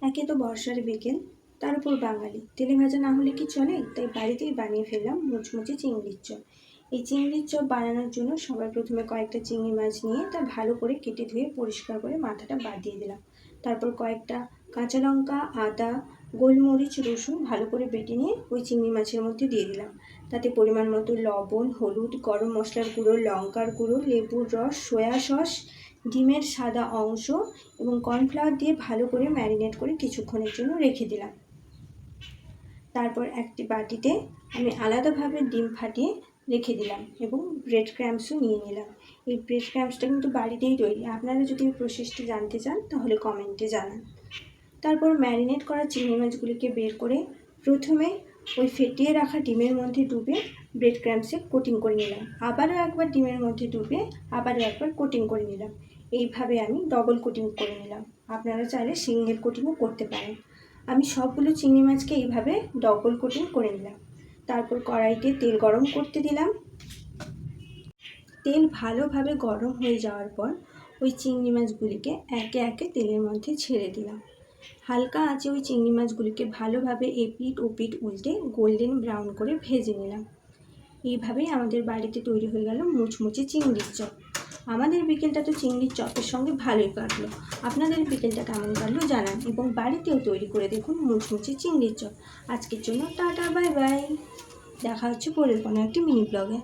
একে তো বর্ষার বিকেল, তার উপর বাঙালি, তেলে ভাজা না হলে কি চলে? তাই বাড়িতেই বানিয়ে ফেললাম মুচমুচে চিংড়ির চপ। এই চিংড়ির চপ বানানোর জন্য সবার প্রথমে কয়েকটা চিংড়ি মাছ নিয়ে তা ভালো করে কেটে ধুয়ে পরিষ্কার করে মাথাটা বাদ দিয়ে দিলাম। তারপর কয়েকটা কাঁচা লঙ্কা, আদা, গোলমরিচ, রসুন ভালো করে বেটে নিয়ে ওই চিংড়ি মাছের মধ্যে দিয়ে দিলাম। তাতে পরিমাণ মতো লবণ, হলুদ, গরম মশলার গুঁড়ো, লঙ্কার গুঁড়ো, লেবুর রস, সয়া সস, ডিমের সাদা অংশ এবং কর্নফ্লাওয়ার দিয়ে ভালো করে ম্যারিনেট করে কিছুক্ষণের জন্য রেখে দিলাম। তারপর একটি বাটিতে আমি আলাদাভাবে ডিম ফাটিয়ে রেখে দিলাম এবং ব্রেড ক্রাম্বসও নিয়ে নিলাম। এই ব্রেড ক্রাম্বসটা কিন্তু বাড়িতেই তৈরি। আপনারা যদি এই প্রসেসটি জানতে চান তাহলে কমেন্টে জানান। তারপর ম্যারিনেট করা চিংড়ি মাছগুলিকে বের করে প্রথমে ওই ফেটিয়ে রাখা ডিমের মধ্যে ডুবে ব্রেড ক্রাম্বসে কোটিং করে নিলাম। আবারও একবার ডিমের মধ্যে ডুবে আবারও একবার কোটিং করে নিলাম। এইভাবে আমি ডবল কোটিং করে নিলাম। আপনারা চাইলে সিঙ্গেল কোটিংও করতে পারেন। আমি সবগুলো চিংড়ি মাছকে এইভাবে ডবল কোটিং করে নিলাম। তারপর কড়াইতে তেল গরম করতে দিলাম। তেল ভালোভাবে গরম হয়ে যাওয়ার পর ওই চিংড়ি মাছগুলিকে একে একে তেলের মধ্যে ছেড়ে দিলাম। হালকা আঁচে ওই চিংড়ি মাছগুলিকে ভালোভাবে এপিঠ ওপিঠ উল্টে গোল্ডেন ব্রাউন করে ভেজে নিলাম। এইভাবেই আমাদের বাড়িতে তৈরি হয়ে গেল মুচমুচে চিংড়ির চপ। আমাদের বিকেলটা তো চিংড়ির চপের সঙ্গে ভালোই কাটলো। আপনাদের বিকেলটা কেমন কাটলো জানান এবং বাড়িতেও তৈরি করে দেখুন মুচমুচে চিংড়ির চপ। আজকের জন্য টাটা, বাই বাই। দেখা হচ্ছে পরের কোনো একটি মিনি ব্লগে।